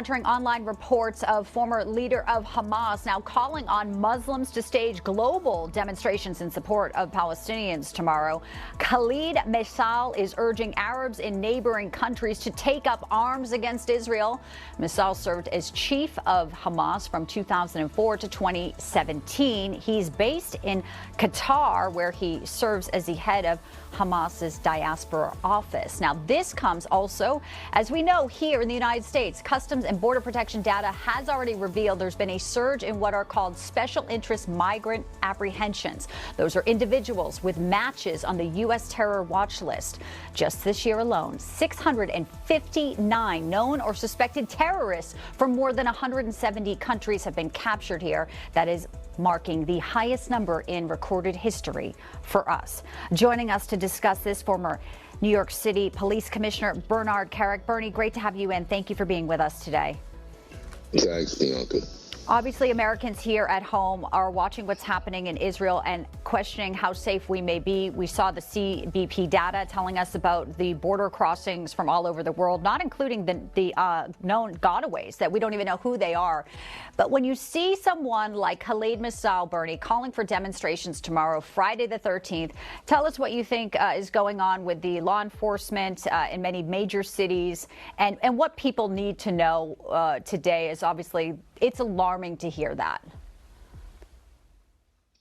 countering online reports of former leader of Hamas now calling on Muslims to stage global demonstrations in support of Palestinians tomorrow. Khalid Misal is urging Arabs in neighboring countries to take up arms against Israel. Misal served as chief of Hamas from 2004 to 2017. He's based in Qatar, where he serves as the head of Hamas's diaspora office. Now, this comes also, as we know, here in the United States, Customs and Border Protection data has already revealed there's been a surge in what are called special interest migrant apprehensions. Those are individuals with matches on the U.S. terror watch list. Just this year alone, 659 known or suspected terrorists from more than 170 countries have been captured here. That is marking the highest number in recorded history for us. Joining us to discuss this, former New York City Police Commissioner Bernard Kerik. Bernie, great to have you in. Thank you for being with us today. Thanks, Bianca. Obviously, Americans here at home are watching what's happening in Israel and questioning how safe we may be. We saw the CBP data telling us about the border crossings from all over the world, not including the known gotaways that we don't even know who they are. But when you see someone like Khalid Misal, Bernie, calling for demonstrations tomorrow, Friday the 13th, tell us what you think is going on with the law enforcement in many major cities and what people need to know today is obviously it's alarming to hear that.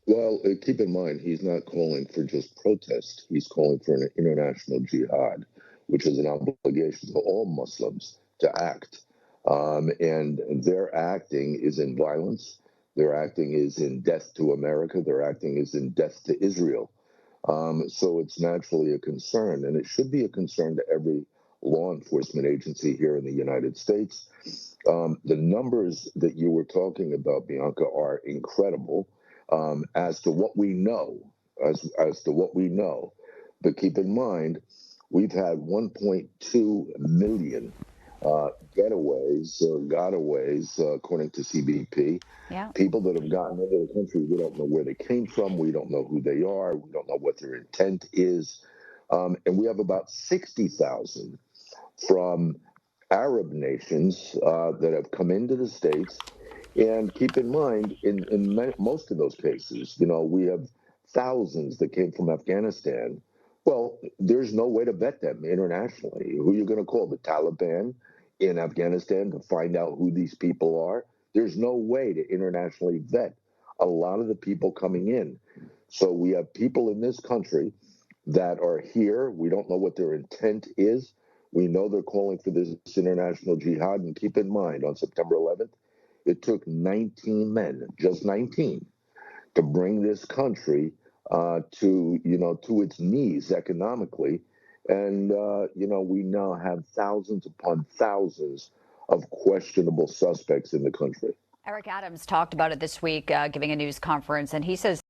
Well, keep in mind, he's not calling for just protest. He's calling for an international jihad, which is an obligation for all Muslims to act. And their acting is in violence. Their acting is in death to America. Their acting is in death to Israel. So it's naturally a concern, and it should be a concern to every law enforcement agency here in the United States. The numbers that you were talking about, Bianca, are incredible as to what we know, as to what we know. But keep in mind, we've had 1.2 million getaways or gotaways, according to CBP. Yeah. People that have gotten into the country, we don't know where they came from. We don't know who they are. We don't know what their intent is. And we have about 60,000 from Arab nations that have come into the States. And keep in mind, in most of those cases, you know, we have thousands that came from Afghanistan. Well, there's no way to vet them internationally. Who are you going to call? The Taliban in Afghanistan to find out who these people are? There's no way to internationally vet a lot of the people coming in. So we have people in this country that are here. We don't know what their intent is. We know they're calling for this international jihad. And keep in mind, on September 11th, it took 19 men, just 19, to bring this country to its knees economically. And, we now have thousands upon thousands of questionable suspects in the country. Eric Adams talked about it this week, giving a news conference, and he says